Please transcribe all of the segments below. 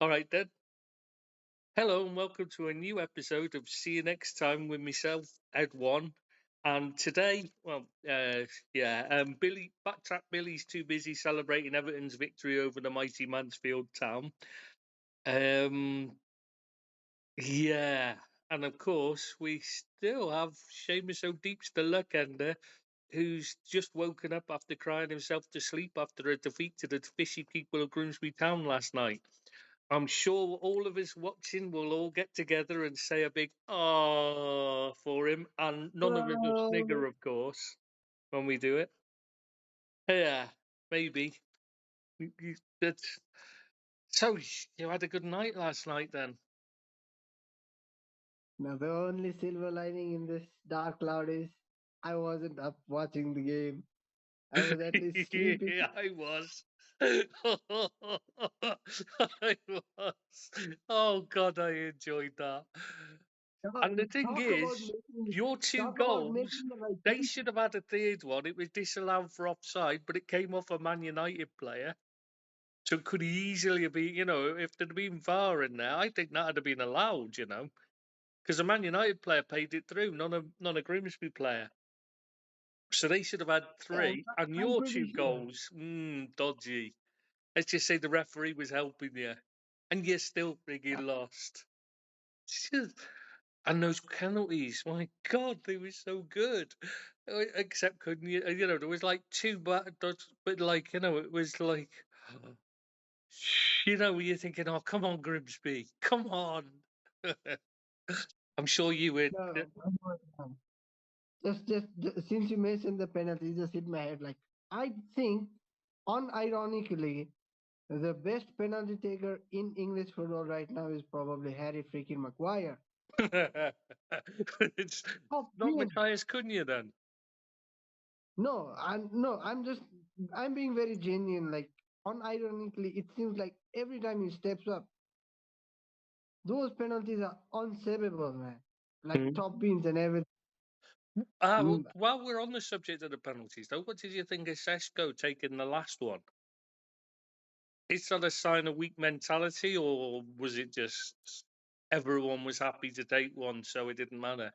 All right then. Hello and welcome to a new episode of See You Next Time with myself, Ed One. And today, Backtrack Billy's too busy celebrating Everton's victory over the mighty Mansfield Town. Um, yeah, and of course we still have Seamus O'Deep's the luck ender, who's just woken up after crying himself to sleep after a defeat to the fishy people of Grimsby Town last night. I'm sure all of us watching will all get together and say a big "ah" for him, and none of us will snigger, of course, when we do it. Yeah, maybe. That's so. You had a good night last night, then? Now, the only silver lining in this dark cloud is I wasn't up watching the game. I was at least sleeping. Yeah, I was. I was. Oh God, I enjoyed that. Talk, And the thing talk about is, making your two talk about goals, making the right they choice. should have had a third one. It was disallowed for offside, but it came off a Man United player. So it could easily have been, if there'd been VAR in there, I think that'd have been allowed, because a Man United player paid it through, not a Grimsby player. So they should have had Yeah, three. And I'm your two pretty sure. goals, dodgy. Let's just say the referee was helping you, and you still frigging lost. Just- And those penalties, my God, they were so good. Except couldn't there was like two but like it was like, you're thinking, oh, come on, Grimsby, come on. I'm sure you would. No, just since you mentioned the penalty, just hit my head. Like I think, unironically, the best penalty taker in English football right now is probably Harry freaking Maguire. It's Top not pin. Matthias Cunha then. I'm being very genuine. Like unironically, it seems like every time he steps up, those penalties are unsavable, man. Like Mm. top pins and everything. Well, Mm, while we're on the subject of the penalties, though, what did you think of Sesko taking the last one? Is that a sign of weak mentality, or was it just everyone was happy to take one, so it didn't matter?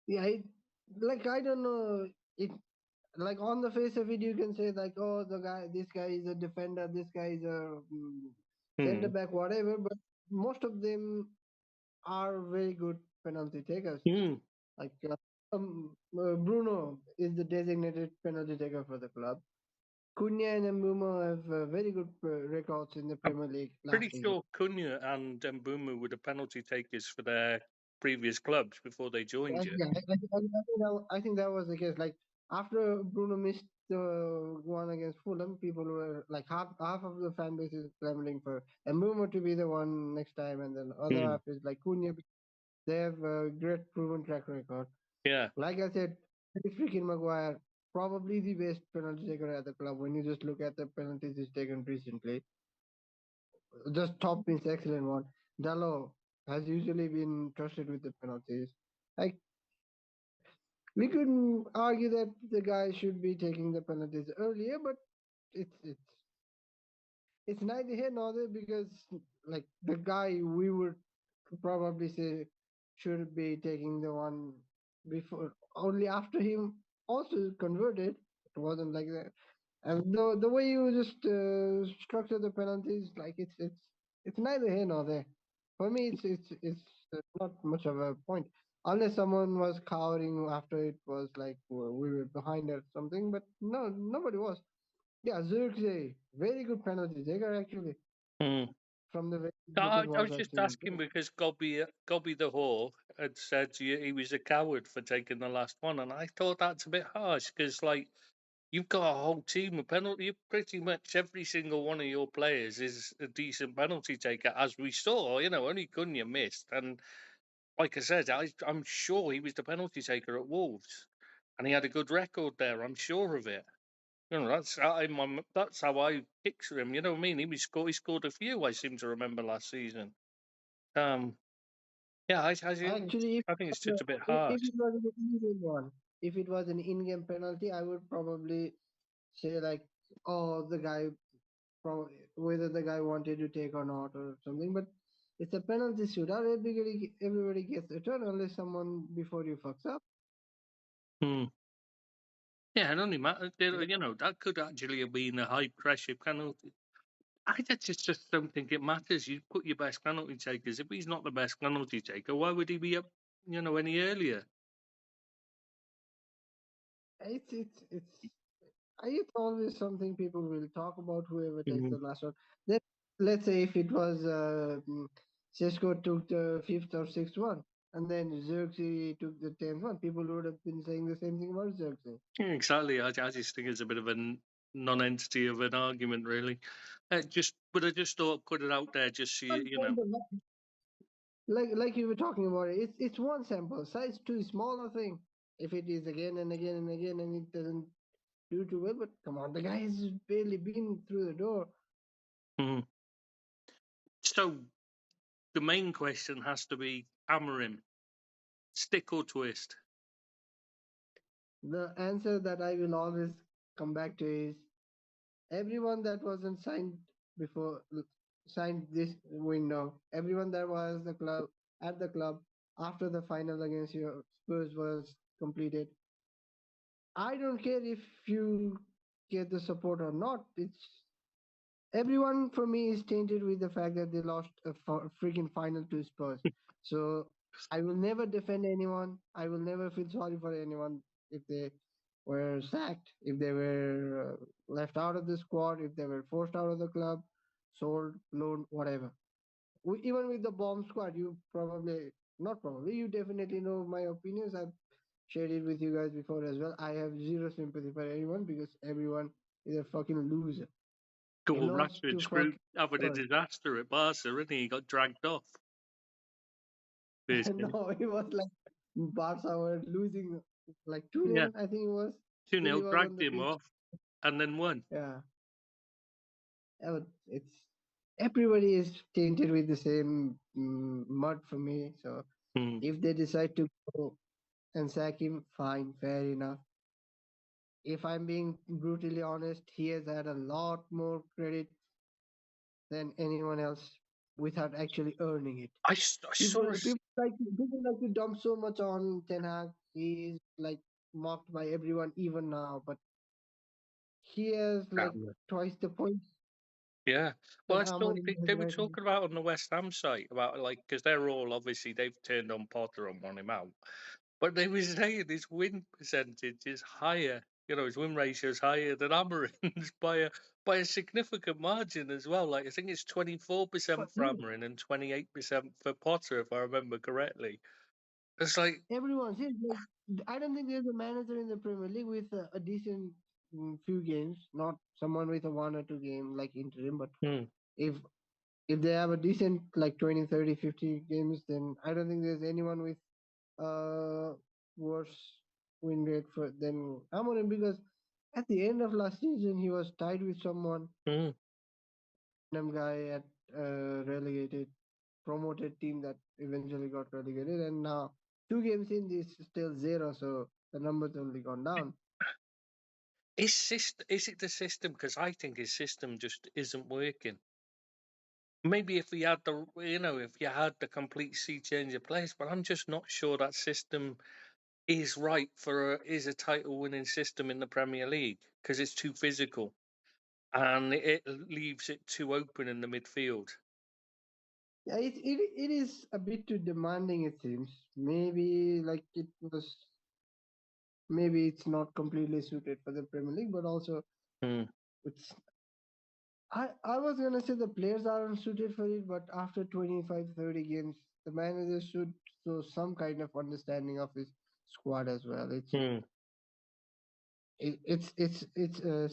yeah, like I don't know. It like on the face of it, you can say like, oh, this guy is a defender, this guy is a center Hmm. back, whatever. But most of them are very good penalty takers. Hmm. Like Bruno is the designated penalty taker for the club. Cunha and Mbumo have very good records in the I'm Premier League pretty last season. sure Cunha and Mbumu were the penalty takers for their previous clubs before they joined you. Yeah, I think that was the case. Like after Bruno missed the one against Fulham, people were like half of the fan base is clamoring for Mbumo to be the one next time, and then other Hmm. half is like Cunha. They have a great proven track record. Yeah. Like I said, freaking Maguire, probably the best penalty taker at the club. When you just look at the penalties he's taken recently, just top is excellent one. Dallo has usually been trusted with the penalties. Like we could argue that the guy should be taking the penalties earlier, but it's it's neither here nor there because like the guy we would probably say should be taking the one before only after him also converted. It wasn't like that. And the way you just structure the penalties, like it's neither here nor there. For me, it's not much of a point, unless someone was cowering after it was like we were behind or something. But no, nobody was. Yeah, Zirkzee, very good penalty taker actually Hmm. from the very I, limited I ones was I've just seen him asking play. because Gobby the Whore had said he was a coward for taking the last one, and I thought that's a bit harsh because, like, you've got a whole team of penalty. Pretty much every single one of your players is a decent penalty taker, as we saw. Only Cunha missed, and like I said, I'm sure he was the penalty taker at Wolves, and he had a good record there. I'm sure of it. That's how I picture him. You know what I mean? He scored a few. I seem to remember last season. Um, yeah, Actually, I think it's just a bit if harsh. it was an in-game one, if it was an in-game penalty, I would probably say like, oh, the guy. from whether the guy wanted to take or not or something. But it's a penalty shootout. Everybody gets a turn unless someone before you fucks up. Hmm. Yeah, it only matters. Yeah. You know, that could actually have been a high pressure penalty. I just don't think it matters. You put your best penalty takers. If he's not the best penalty taker, why would he be up, any earlier? It's it's always something people will talk about, whoever takes Mm. the last one. Then let's say if it was Cisco took the fifth or sixth one, and then Xerxes took the 10th one, people would have been saying the same thing about Xerxes. Exactly. I just think it's a bit of a non-entity of an argument, really. But I just thought put it out there, just so you know. Like you were talking about it, it's one sample size too small a thing. If it is again and again and again and it doesn't do too well, but come on, the guy has barely been through the door. Mhm. So the main question has to be Amorim, stick or twist. The answer that I will always come back to is everyone that wasn't signed before signed this window, everyone that was the club after the final against your Spurs was completed. I don't care if you get the support or not. It's everyone for me is tainted with the fact that they lost a freaking final to Spurs. So I will never defend anyone. I will never feel sorry for anyone if they were sacked, if they were left out of the squad, if they were forced out of the club, sold, loaned, whatever. Even with the bomb squad, you probably not probably you definitely know my opinions. I've shared it with you guys before as well. I have zero sympathy for anyone because everyone is a fucking loser. He Well, lost Rashford to screwed fucking having a Spurs. disaster at Barca, and he got dragged off. First game. No, it was like Barca were losing like 2 Yeah, nil. I think it was. two Still he 0 was on dragged the him pitch. off, and then won. Yeah. But it's everybody is tainted with the same mud for me. So Hmm. if they decide to go and sack him, fine, fair enough. If I'm being brutally honest, he has had a lot more credit than anyone else without actually earning it. I People saw a like to dump so much on Ten Hag. He's like mocked by everyone even now, but he has like twice the points Yeah. Well, that I saw Amorim has they were right now. talking about on the West Ham site about like because they're all obviously they've turned on Potter and won him out, but they were saying his win percentage is higher. His win ratio is higher than Amorim's by a significant margin as well. Like I think it's 24% But for Amorim and 28% for Potter, if I remember correctly. It's like, everyone says like I don't think there's a manager in the Premier League with a decent few games, not someone with a 1 or 2 game like interim, but hmm, if if they have a decent like 20, 30, 50 games, then I don't think there's anyone with worse win rate for than Amorim because at the end of last season he was tied with someone hmm. random guy at relegated promoted team that eventually got relegated, and now 2 games in this still zero, so the numbers only gone down. Is it the system? Because I think his system just isn't working. Maybe if we had if you had the complete sea change of place, but I'm just not sure that system is right is a title winning system in the Premier League because it's too physical and it leaves it too open in the midfield. Yeah, it is a bit too demanding, it seems. Maybe like it was, maybe it's not completely suited for the Premier League, but also Hmm. it's. I was gonna say the players aren't suited for it, but after 25, 30 games, the manager should show some kind of understanding of his squad as well. Hmm. It's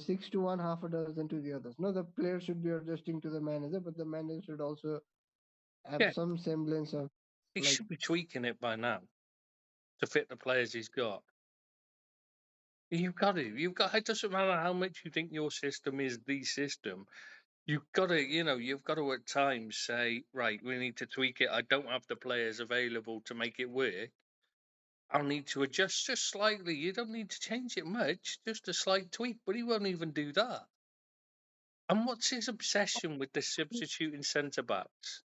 6 to 1, half a dozen to the others. No, the players should be adjusting to the manager, but the manager should also have Yeah, some semblance of he like should be tweaking it by now to fit the players he's got. You've got to. You've got. It doesn't matter how much you think your system is the system. You've got to. You've got to at times say, right, we need to tweak it. I don't have the players available to make it work. I'll need to adjust just slightly. You don't need to change it much, just a slight tweak. But he won't even do that. And what's his obsession with the substituting centre backs?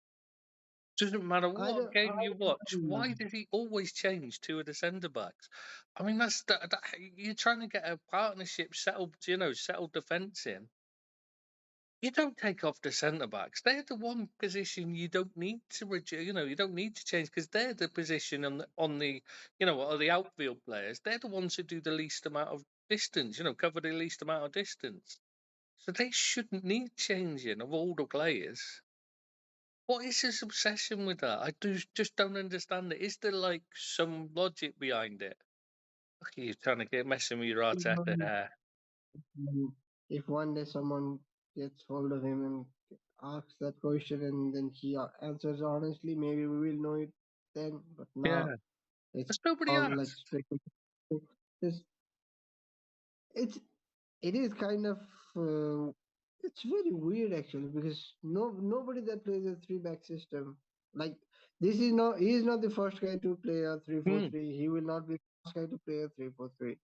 Doesn't matter what game you watch. Why does he always change two of the centre backs? I mean, that you're trying to get a partnership settled, settled defence in. You don't take off the centre backs. They're the one position you don't need to reduce. You don't need to change because they're the position on the or the outfield players. They're the ones who do the least amount of distance. Cover the least amount of distance. So they shouldn't need changing of all the players. What is his obsession with that? just don't understand it. Is there like some logic behind it? Okay, you're trying to get messing with your Arteta hair. If one day someone gets hold of him and asks that question and then he answers honestly, maybe we will know it then. But now Yeah, it's there's nobody all like asked. it's it's it is kind of it's very weird actually because nobody that plays a three back system like this is not he is not the first guy to play a 3-4-3. He will not be the first guy to play a 3-4-3.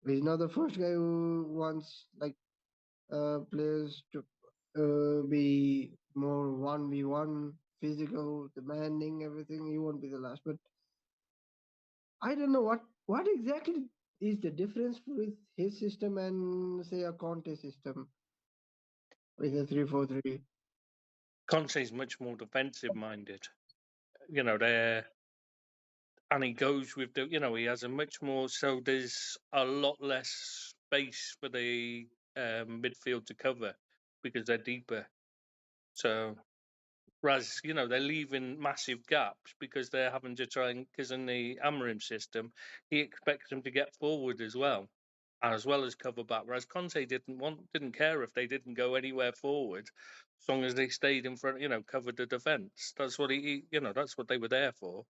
He's not the first guy who wants like players to be more 1v1 physical demanding everything. He won't be the last, but I don't know what exactly is the difference with his system and say a Conte system with a 3-4-3. Conte's much more defensive minded. There, and he goes with he has a much more. So there's a lot less space for the midfield to cover because they're deeper. So whereas, they're leaving massive gaps because they're having to try because in the Amorim system, he expects them to get forward as well as cover back. Whereas Conte didn't care if they didn't go anywhere forward, as long as they stayed in front, covered the defence. That's what that's what they were there for.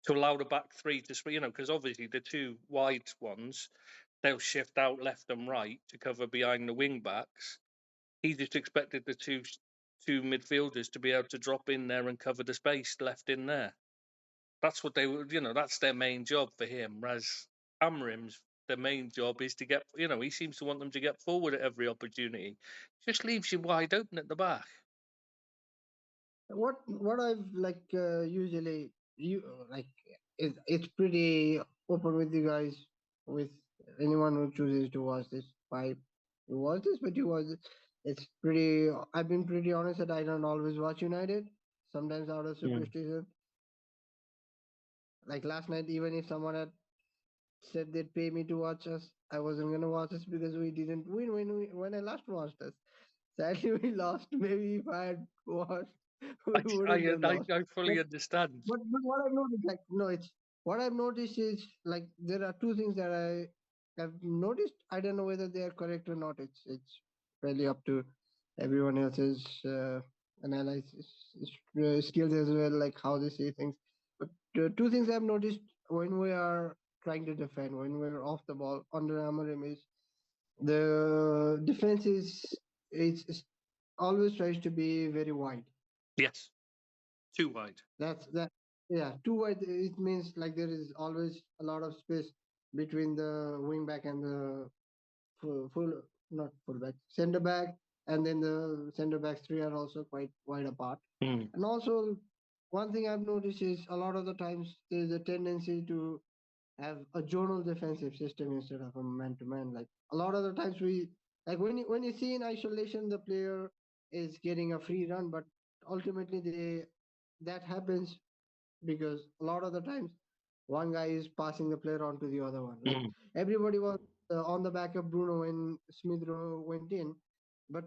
To allow the back three to, because obviously the two wide ones, they'll shift out left and right to cover behind the wing backs. He just expected the two midfielders to be able to drop in there and cover the space left in there. That's what they would, that's their main job for him. Whereas Amrim's their main job is to get, he seems to want them to get forward at every opportunity. Just leaves you wide open at the back. What I've like usually you like it's pretty open with you guys with anyone who chooses to watch this. I watch this, but you watch it. It's pretty. I've been pretty honest that I don't always watch United. Sometimes out of superstition. Like last night, even if someone had said they'd pay me to watch us, I wasn't gonna watch us because we didn't win when I last watched us. Sadly, we lost. Maybe if I had watched, we wouldn't have lost. I fully understand. But what I've noticed, like no, it's what I've noticed is like there are two things that I have noticed. I don't know whether they are correct or not. It's really up to everyone else's analysis skills as well, like how they see things. But two things I've noticed when we are trying to defend, when we're off the ball under Amorim is the defense is always tries to be very wide. Yes, too wide. That yeah, too wide. It means like there is always a lot of space between the wing back and the full not fullback center back, and then the center backs three are also quite wide apart. And also one thing I've noticed is a lot of the times there's a tendency to have a zonal defensive system instead of a man to man. Like a lot of the times we like when you see in isolation the player is getting a free run, but ultimately that happens because a lot of the times one guy is passing the player on to the other one. Like everybody was on the back of Bruno when Smith Rowe went in, but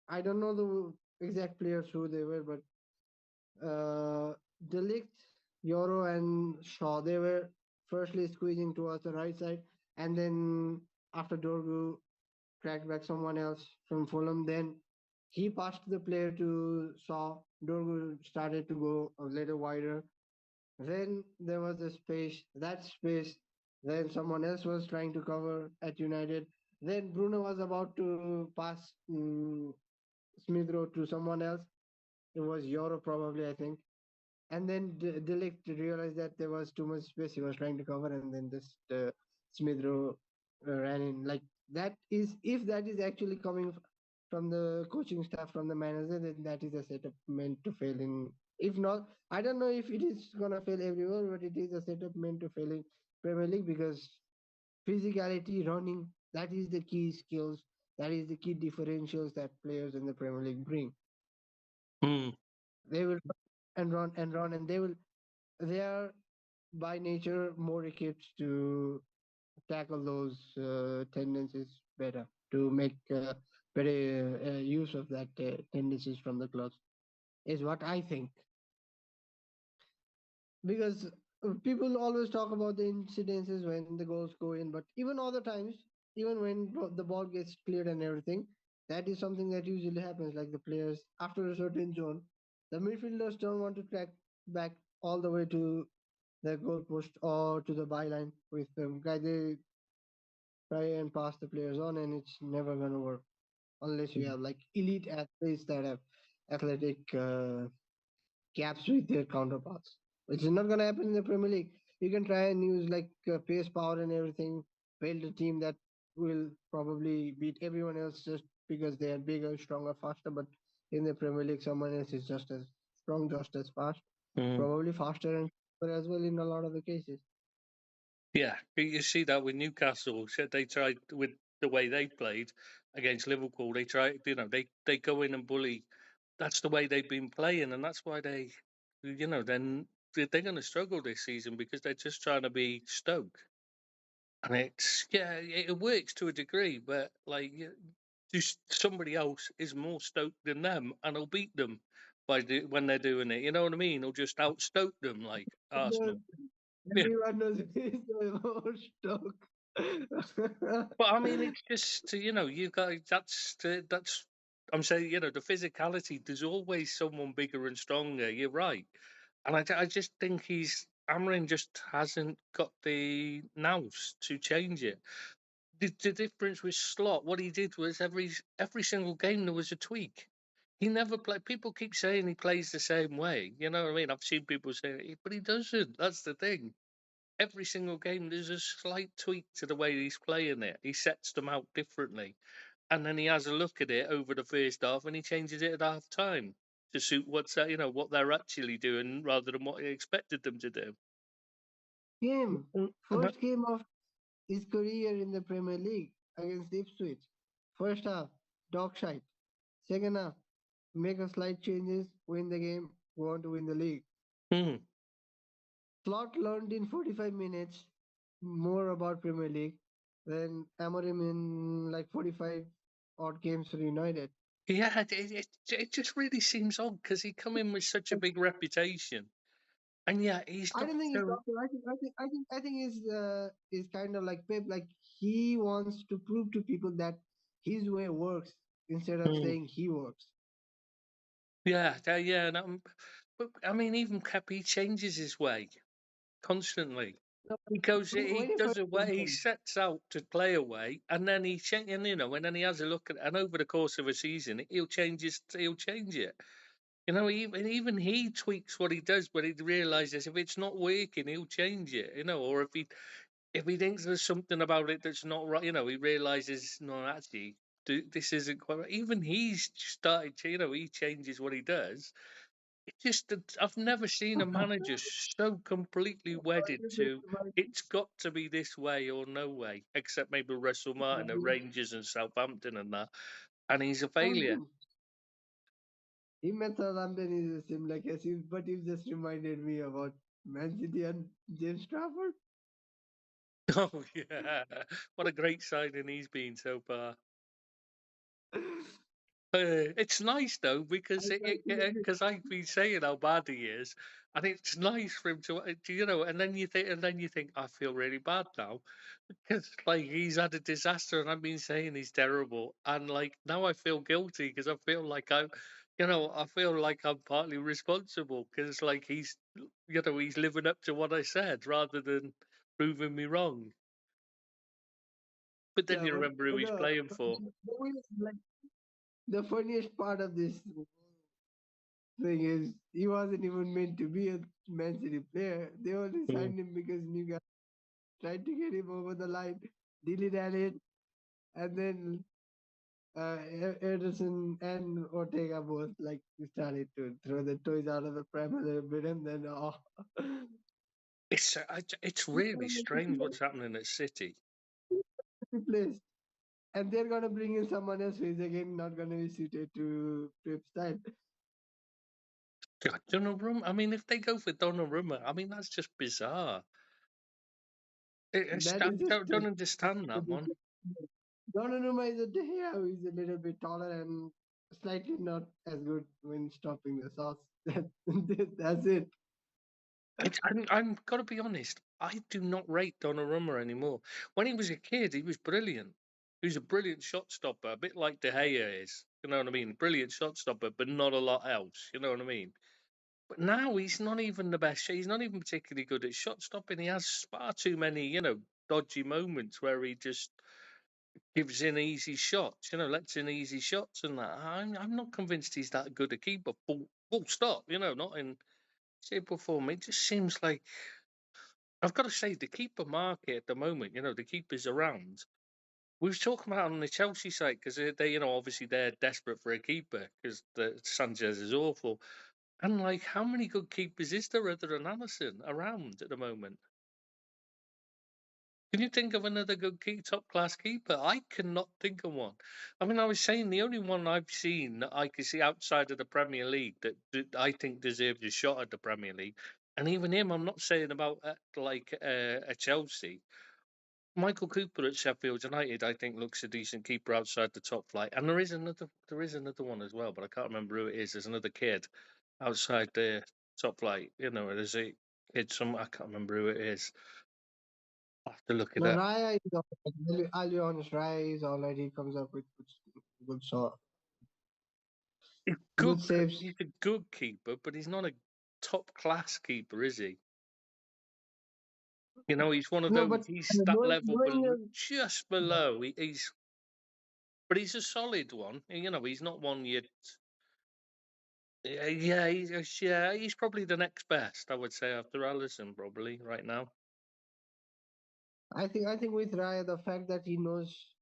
I don't know the exact players who they were, but Delict, Euro, and Shaw they were firstly squeezing towards the right side, and then after Dorgu cracked back someone else from Fulham, then he passed the player to Shaw. Dorgu started to go a little wider, then there was a space, that space, then someone else was trying to cover at United. Then Bruno was about to pass Smith Rowe to someone else. It was Euro probably, I think. And then Delict realized that there was too much space he was trying to cover, and then this Smith Rowe ran in. Like that is, if that is actually coming from the coaching staff, from the manager, then that is a setup meant to fail in. If not, I don't know if it is gonna fail everywhere, but it is a setup meant to fail in Premier League, because physicality, running, that is the key skills, that is the key differentials that players in the Premier League bring. Mm. They will run and run, and they are by nature more equipped to tackle those tendencies better, to make better use of that tendencies from the clubs, is what I think. Because people always talk about the incidences when the goals go in, but even other times, even when the ball gets cleared and everything, that is something that usually happens. Like the players after a certain zone, the midfielders don't want to track back all the way to the goalpost or to the byline with them. Guy, they try and pass the players on, and it's never gonna work unless you have like elite athletes that have athletic gaps with their counterparts, which is not gonna happen in the Premier League. You can try and use like pace, power, and everything, build a team that will probably beat everyone else just because they are bigger, stronger, faster. But in the Premier League, someone else is just as strong, just as fast, Mm. probably faster and cheaper as well in a lot of the cases. Yeah, you see that with Newcastle. Said they tried with the way they played against Liverpool. They tried, they go in and bully. That's the way they've been playing, and that's why then they're going to struggle this season because they're just trying to be Stoke. And it's yeah, it works to a degree, but just somebody else is more stoked than them, and will beat them when they're doing it. You know what I mean? Or just outstoke them like Because Arsenal. Yeah, everyone knows it's more Stoke. but I mean, it's just you got that's. I'm saying the physicality. There's always someone bigger and stronger. You're right, and I just think Amarin just hasn't got the nous to change it. The difference with Slot, what he did was every single game there was a tweak. He never played. People keep saying he plays the same way. You know what I mean? I've seen people say, but he doesn't. That's the thing. Every single game, there's a slight tweak to the way he's playing it. He sets them out differently, and then he has a look at it over the first half, and he changes it at half time to suit what they're actually doing rather than what he expected them to do. Game, And first game of his career in the Premier League against Ipswich. First half, dog shite. Second half, make a slight changes, win the game, go on to win the league. mm, Slot learned in 45 minutes more about Premier League than Amorim in like 45 odd games for United. yeah, it just really seems odd because he come in with such a big reputation, and yeah, he's I not don't think he's so. doctor. I think is kind of like Pep. Like he wants to prove to people that his way works instead of Mm, saying he works. yeah, and, but I mean, even Pep, he changes his way constantly. No, He when he does first a way, came he in, sets out to play away, and then he change, and then he has a look at, and over the course of a season, he'll change it. Even he tweaks what he does, but he realizes if it's not working, he'll change it. Or if he thinks there's something about it that's not right, he realizes no, actually, this isn't quite right. Even he's started to, he changes what he does. It just I've never seen a manager so completely wedded to it's got to be this way or no way, except maybe Russell Martin at Rangers and Southampton and that, and he's a failure. Southampton. Him and Southampton is the same, like as if, but it just reminded me about Man City and James Trafford. Oh yeah, what a great signing he's been so far. It's nice though because I can't believe it. I've been saying how bad he is, and it's nice for him and then you think I feel really bad now because like he's had a disaster, and I've been saying he's terrible, and like now I feel guilty because I feel like I feel like I'm partly responsible because like he's living up to what I said rather than proving me wrong. But then Yeah, you but remember who he's playing for. like the funniest part of this thing is he wasn't even meant to be a Man City player. They only Mm. signed him because Newcastle tried to get him over the line, dilly dallied, and then Ederson and Ortega both like started to throw the toys out of the pram a little bit, and then It's really strange what's happening at City. replaced, and they're gonna bring in someone else who is again not gonna be suited to Pep's style. God, Donnarumma. I mean, if they go for Donnarumma, I mean that's just bizarre. That I is just don't understand that one. Donnarumma is a De Gea who is a little bit taller and slightly not as good when stopping the sauce. That's it. I'm got to be honest. I do not rate Donnarumma anymore. When he was a kid, he was brilliant. He was a brilliant shot stopper, a bit like De Gea is. You know what I mean? Brilliant shot stopper, but not a lot else. You know what I mean? But now he's not even the best. He's not even particularly good at shot stopping. He has far too many, dodgy moments where he just gives in easy shots. Lets in easy shots and that. I'm not convinced he's that good a keeper. Full stop. Not in shape or form. It just seems like I've got to say the keeper market at the moment. The keepers around. We were talking about it on the Chelsea side because they, obviously they're desperate for a keeper because the Sanchez is awful. And like, how many good keepers is there other than Allison around at the moment? Can you think of another good top class keeper? I cannot think of one. I mean, I was saying the only one I've seen that I can see outside of the Premier League that I think deserves a shot at the Premier League, and even him, I'm not saying about a Chelsea. Michael Cooper at Sheffield United, I think, looks a decent keeper outside the top flight, and there is another one as well, but I can't remember who it is. There's another kid outside the top flight. There's a kid. I can't remember who it is. I have to look it No, up. Raya is already, I'll be honest, Raya is already comes up with good He's good saves. He's a good keeper, but he's not a top class keeper, is he? He's one of No, those. but He's that level, knowing just below. But he's a solid one. He's not one you. Yeah, he's probably the next best. I would say after Allison, probably right now. I think with Raya, the fact that he knows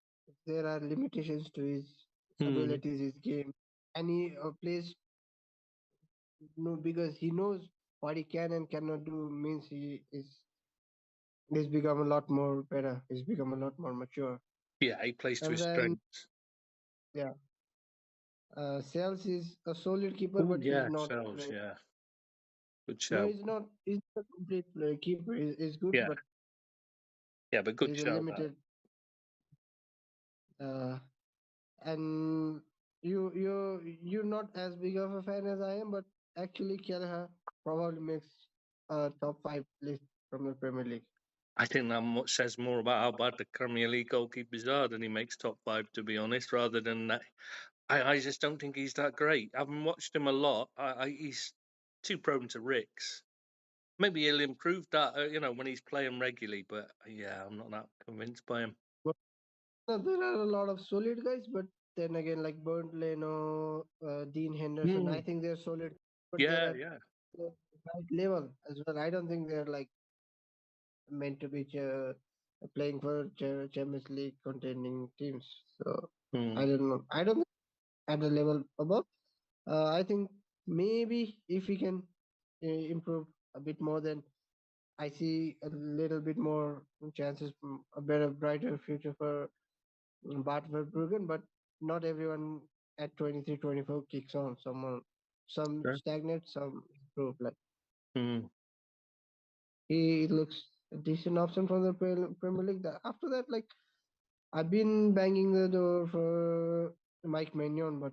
there are limitations to his Hmm. abilities, his game, and he plays no because he knows what he can and cannot do means he's become a lot more better. He's become a lot more mature. Yeah, he plays to And his then strengths. yeah, Sales is a solid keeper, Oh but he's yeah, not. Sells. Yeah, good No, shout. he's not. He's not a complete keeper. He's good, Yeah, but yeah, but good he's a shout. That. limited. Uh, and you're not as big of a fan as I am, but actually Kelleher probably makes a top 5 list from the Premier League. I think that says more about how bad the Premier League goalkeepers are than he makes top five, to be honest, rather than that. I just don't think he's that great. I haven't watched him a lot. He's too prone to ricks. Maybe he'll improve that, when he's playing regularly. But yeah, I'm not that convinced by him. But there are a lot of solid guys, but then again, like Bernd Leno, Dean Henderson, I Mm. think they're solid, but they're Yeah, at yeah. the right level as well. I don't think they're like meant to be playing for Champions League contending teams. So I Mm. don't know. I don't think at the level above. I think maybe if we can improve a bit more, then I see a little bit more chances, a better, brighter future for Bart Verbruggen. But not everyone at 23, 24 kicks on. Some Sure. stagnate, some improve. Like Mm. he looks a decent option from the Premier League. After that, like I've been banging the door for Mike Maignan, but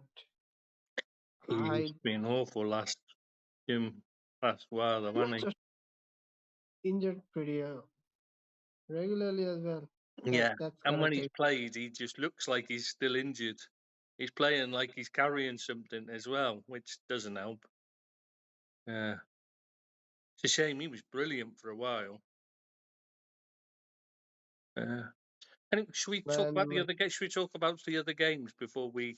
He's I been awful last while, though, not hasn't just injured pretty regularly as well. he? That Yeah. that's And gotta when he's take. played, he just looks like he's still injured. He's playing like he's carrying something as well, which doesn't help. Yeah. It's a shame. He was brilliant for a while. Yeah. Should we talk about the Man, other games? Should we talk about the other games before we?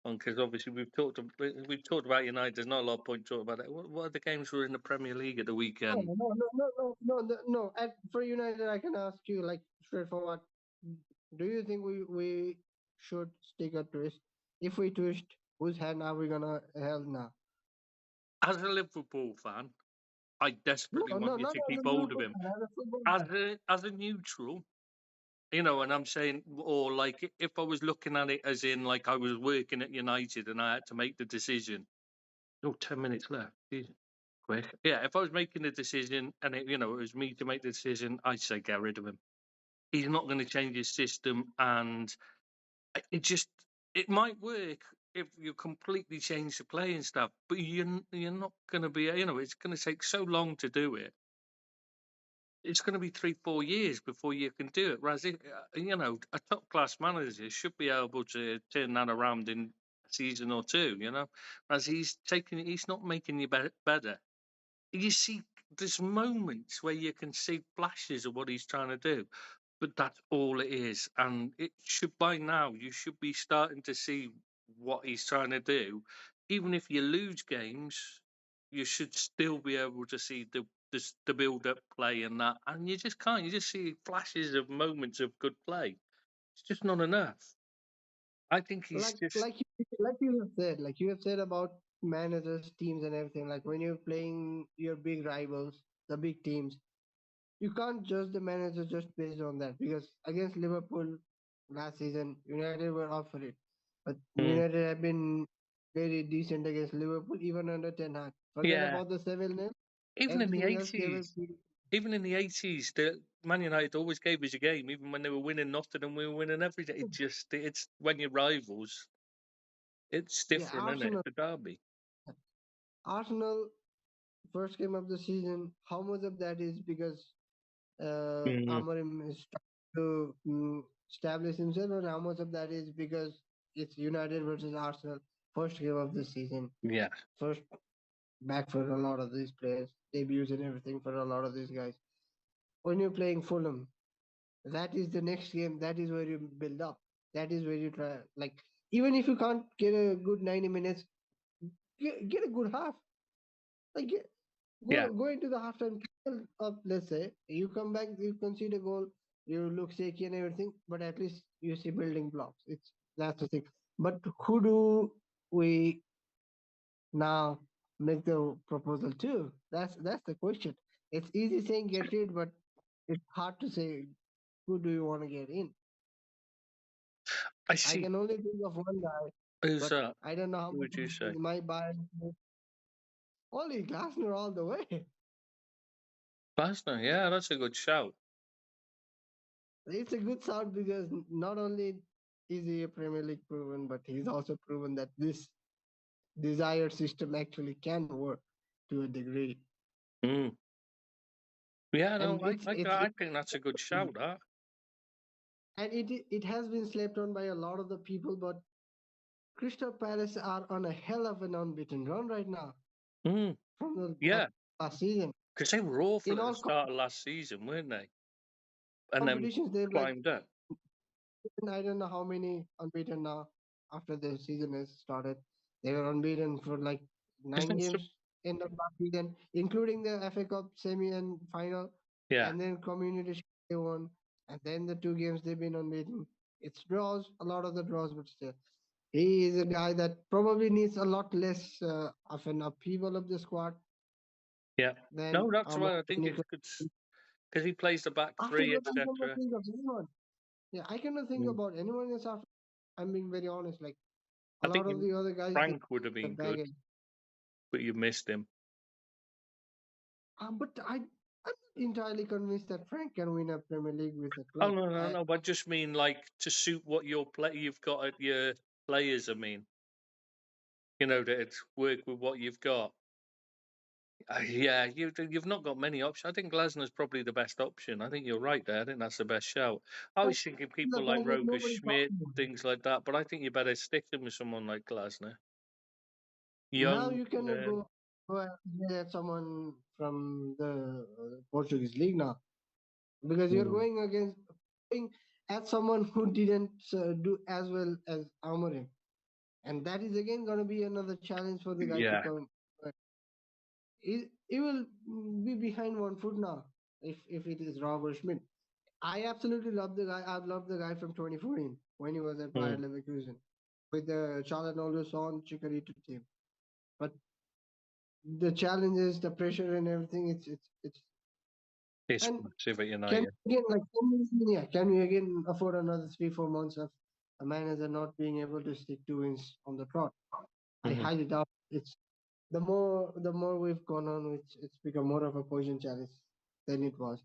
Because obviously we've talked about United. There's not a lot of point talking about it. What other games were in the Premier League at the no, weekend? no, no, no, no, no, no. For United, I can ask you like straightforward. Do you think we should stick a twist? If we twist, whose hand are we gonna held now? As a Liverpool fan, I desperately No, want no, you not to as keep a hold of Liverpool him. fan, as a football As fan. a neutral, and I'm saying, or like if I was looking at it as in like I was working at United and I had to make the decision. Oh, 10 minutes left. Jeez, quick. Yeah, if I was making a decision and it was me to make the decision, I'd say get rid of him. He's not going to change his system, and it just it might work if you completely change the play and stuff, but you're not going to be. It's going to take so long to do it. It's going to be 3-4 years before you can do it. Whereas, a top class manager should be able to turn that around in a season or two. Whereas he's not making you better. You see, there's moments where you can see flashes of what he's trying to do, but that's all it is. And it should by now you should be starting to see what he's trying to do. Even if you lose games, you should still be able to see the build up play and that. And you just can't. You just see flashes of moments of good play. It's just not enough. I think he's Like just. like you, like you have said about managers, teams, and everything. Like when you're playing your big rivals, the big teams, you can't judge the manager just based on that because against Liverpool last season, United were up for it, but Mm, United have been very decent against Liverpool even under Ten Hag. Forget yeah, about the 7-0. even in the Everything else they were 80s. Even in the 80s, the Man United always gave us a game, even when they were winning nothing and we were winning everything. It's when you're rivals, it's yeah. different, isn't it? It's a derby. Arsenal first game of the season. How much of that is because Mm, Amorim is trying to establish himself, and how much of that is because it's United versus Arsenal first game of the season, yeah, first back for a lot of these players, debuts and everything for a lot of these guys. When you're playing Fulham, that is the next game. That is where you build up. That is where you try. Like even if you can't get a good 90 minutes, get a good half. Like yeah, go into the halftime up. Let's say you come back, you concede a goal, you look shaky and everything, but at least you see building blocks. That's the thing. But who do we now make the proposal to? That's the question. It's easy saying get rid, but it's hard to say who do you want to get in. I I see. can only think of one guy, Who's but that? I don't know how Who much would you say? is my bias. Only Glasner all the way. Glasner, yeah, that's a good shout. It's a good sound because not only is he a Premier League proven, but he's also proven that this desired system actually can work to a degree. Mm. Yeah, And no, I think that's a good shout. That. it has been slept on by a lot of the people, but Crystal Palace are on a hell of an unbeaten run right now Mm. from the Yeah, last season. because they were awful In at the all start of last season, weren't they? And then competitions, they've like climbed up. I don't know how many unbeaten now after the season has started. They were unbeaten for like nine Isn't it? games in the last season, including the FA Cup semi and final, Yeah, and then Community Shield they won, and then the two games they've been unbeaten. It's draws, a lot of the draws, but still. He is a guy that probably needs a lot less of an upheaval of the squad yeah. than No, that's why I think it's Nico. good because he plays the back After three, that, I cannot etc. think of anyone. Yeah, I cannot think Mm. about anyone else after. I'm being very honest. Like a I lot think of the other guys, they Frank would have the been good, baggage. but you missed him. But I'm not entirely convinced that Frank can win a Premier League with a Oh club. no, no, no! But I just mean like to suit what you've got at your players. I mean, that it's work with what you've got. Yeah, you've not got many options. I think Glasner's probably the best option. I think you're right there. I think that's the best shout. I But was thinking the people like thing is, Roger nobody talks Schmidt, about it. things like that. But I think you better stick him with someone like Glasner, Now young. you cannot go and get someone from the Portuguese league now because you're Mm, going against going at someone who didn't do as well as Amorim, and that is again going to be another challenge for the guy to yeah, come. He will be behind 1 foot now if it is Robert Schmidt. I absolutely love the guy. I've loved the guy from 2014 when he was at Bayer Mm. Leverkusen with the Charlotte on Chikorito team. But the challenges, the pressure, and everything, it's It's and massive at can United. we again like can we again afford another 3-4 months of a manager not being able to stick to wins on the trot? I Mm. highly doubt it's the more we've gone on, it's become more of a poison chalice than it was.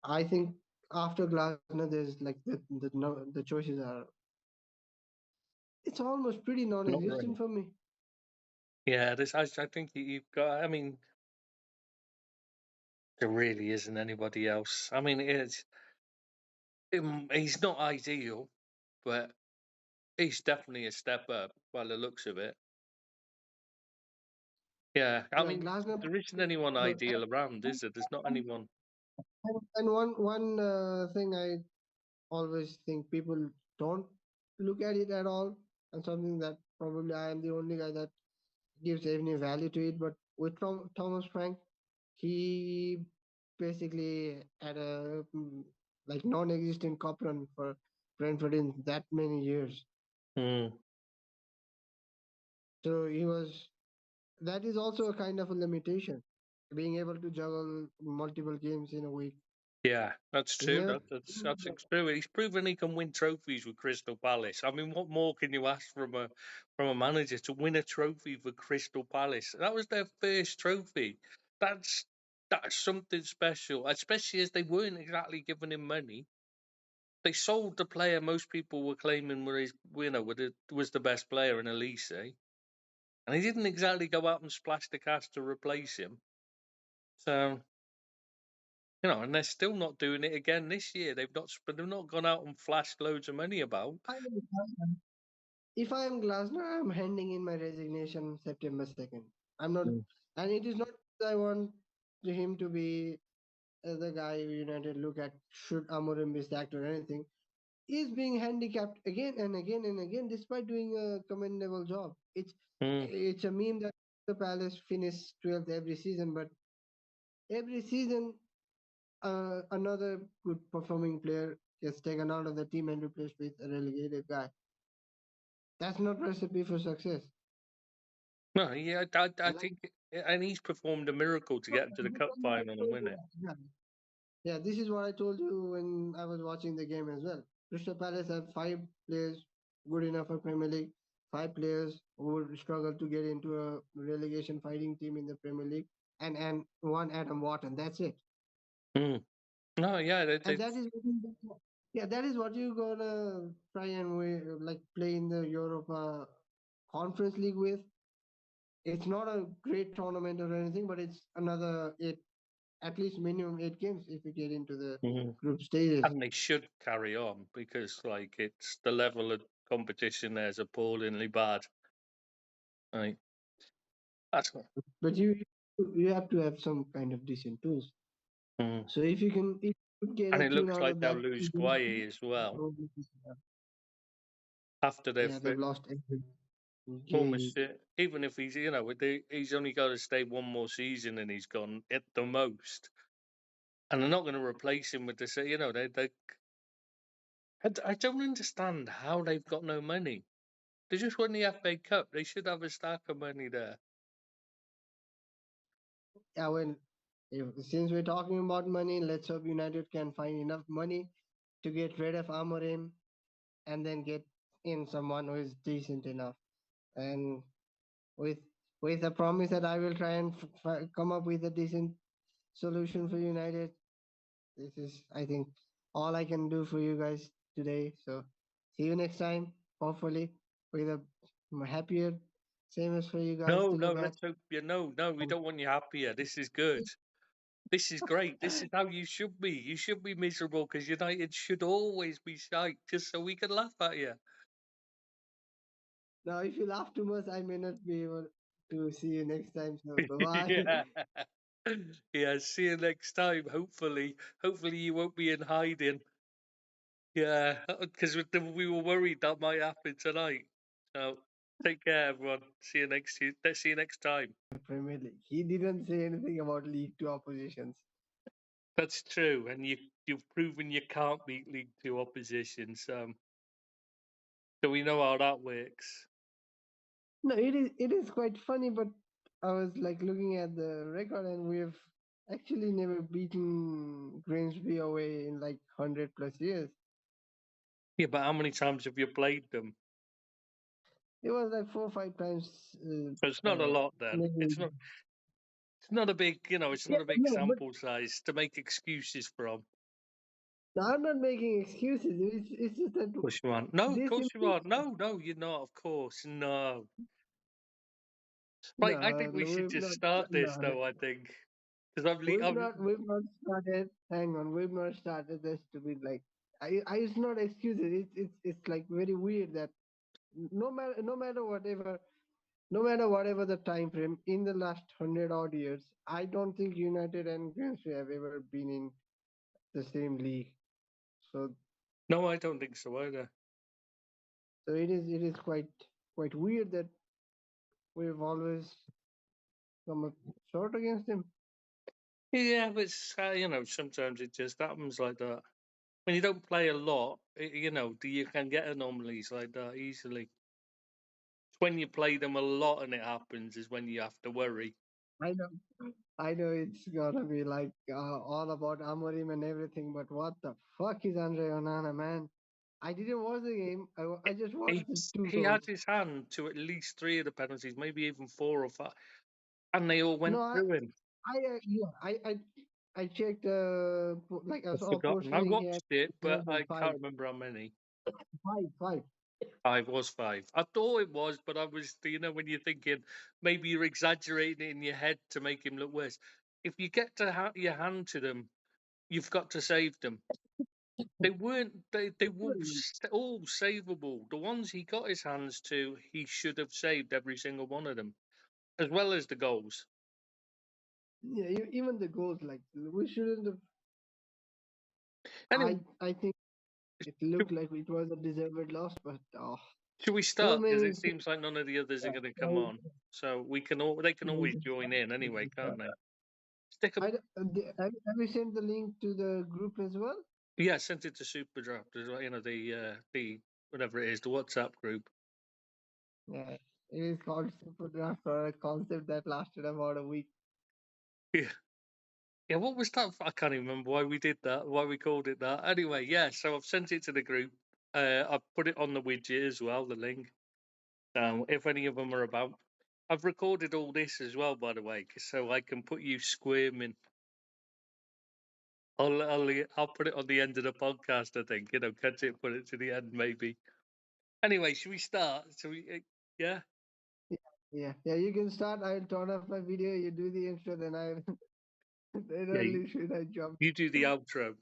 I think after Glasner, there's like the no, the choices are it's almost pretty Not really. non-existent for me. Yeah, I think you've got. I mean, there really isn't anybody else. I mean, he's not ideal, but he's definitely a step up by the looks of it. Yeah, I Yeah, mean, Glasner. there isn't anyone But ideal around, is there? There's not anyone. and one thing I always think people don't look at it at all, and something that probably I am the only guy that gives any value to it. But with Thomas Frank, he basically had a like non-existent cup run for Brentford in that many years. Mm. So he was that is also a kind of a limitation, being able to juggle multiple games in a week. Yeah, that's He's true. never. That's true. He's proven he can win trophies with Crystal Palace. I mean, what more can you ask from a manager to win a trophy for Crystal Palace? That was their first trophy. That's that's something special, especially as they weren't exactly giving him money. They sold the player most people were claiming were his, was the best player in Elise, and he didn't exactly go out and splash the cash to replace him. So and they're still not doing it again this year. They've not gone out and flashed loads of money about. If I am Glasner, I'm handing in my resignation September 2nd. I'm not, Mm. and it is not that I want him to be the guy United look at should Amorim be sacked or anything. He's being handicapped again and again and again despite doing a commendable job. Mm. It's a meme that the Palace finish 12th every season, but every season another good performing player gets taken out of the team and replaced with a relegated guy. That's not recipe for success. No, yeah, I Like, think, and he's performed a miracle to get into the cup final and win it. yeah, yeah, this is what I told you when I was watching the game as well. Crystal Palace have 5 players good enough for Premier League, 5 players who would struggle to get into a relegation fighting team in the Premier League, and one Adam Wharton. That's it. Mm. No, yeah, And that is yeah, that is what you're gonna try and like play in the Europa Conference League with. It's not a great tournament or anything, but it's another eight, at least minimum 8 games if we get into the mm. group stages. And they should carry on because, like, it's the level of competition there is appallingly bad. Right, that's what. But you have to have some kind of decent tools. Mm. So if you can if you get And a it tune looks out like of they'll that, lose Guaye as well after their yeah, they've lost every game. almost. Even if he's, he's only got to stay one more season and he's gone at the most, and they're not going to replace him with this. They. I don't understand how they've got no money. They just won the FA Cup. They should have a stack of money there. Yeah, well, since we're talking about money, let's hope United can find enough money to get rid of Amorim and then get in someone who is decent enough. And with with a promise that I will try and come up with a decent solution for United. This is, I think, all I can do for you guys today. So see you next time. Hopefully, with a happier, same as for you guys No, to no, look at. let's hope. No, we don't want you happier. This is good. This is great. This is how you should be. You should be miserable because United should always be shite just so we can laugh at you. Now, if you laugh too much, I may not be able to see you next time. So bye bye. Yeah. Yeah, see you next time. Hopefully you won't be in hiding. Yeah, because we were worried that might happen tonight. So take care, everyone. See you next time. Premier League. He didn't say anything about League Two oppositions. That's true, and you've proven you can't beat League Two opposition, so we know how that works. No, it is quite funny, but I was like looking at the record, and we've actually never beaten Grimsby away in like 100+ years. Yeah, but how many times have you played them? It was like 4 or 5 times. So it's not a lot then. Maybe. It's not a big, it's Yeah, not a big no, but sample size to make excuses from. I'm not making excuses. It's just that Of course you aren't. No, of this course you improves. aren't. No, you're not. Of course, no. Right, I No, think we no, should we've just not. start No, this, no, though. I think because we've not started. Hang on, we've not started this to be like. It's not excuses. It's like very weird that no matter whatever the time frame in the last 100 odd years, I don't think United and Grimsby have ever been in the same league. So no, I don't think so either. so it is quite weird that we've always come up short against them. Yeah, but sometimes it just happens like that. When you don't play a lot, you can get anomalies like that easily. It's when you play them a lot and it happens is when you have to worry. I know, I know it's gonna be like all about Amorim and everything, but what the fuck is Andre Onana, man? I didn't watch the game. I just watched the two He goals. had his hand to at least 3 of the penalties, maybe even 4 or 5, and they all No, went through him. yeah, I checked. Like I I've saw forgotten. I portioning here. watched it, More but than I five, can't remember how many. five. 5 was 5. I thought it was, but I was, when you're thinking maybe you're exaggerating it in your head to make him look worse. If you get to your hand to them, you've got to save them. They weren't. They were all savable. The ones he got his hands to, he should have saved every single one of them, as well as the goals. Yeah, even the goals, like we shouldn't have. Anyway, I think it should, looked like it was a deserved loss, but should we so start? Because many. it seems like none of the others are going to come So, on, so we can. They can always join in anyway, can't they? Stick a have you sent the link to the group as well? Yeah, I sent it to Super Draft as well. The whatever it is, the WhatsApp group. Yeah, it is called Super Draft, or a concept that lasted about a week. Yeah, yeah. What was that? I can't even remember why we did that. Why we called it that. Anyway, yeah. So I've sent it to the group. I've put it on the widget as well. The link. If any of them are about, I've recorded all this as well, by the way, so I can put you squirming. I'll put it on the end of the podcast. I think cut it, put it to the end, maybe. Anyway, should we start? Yeah. Yeah. You can start. I'll turn off my video. You do the intro, then I then Yeah. only should I jump. You do the outro.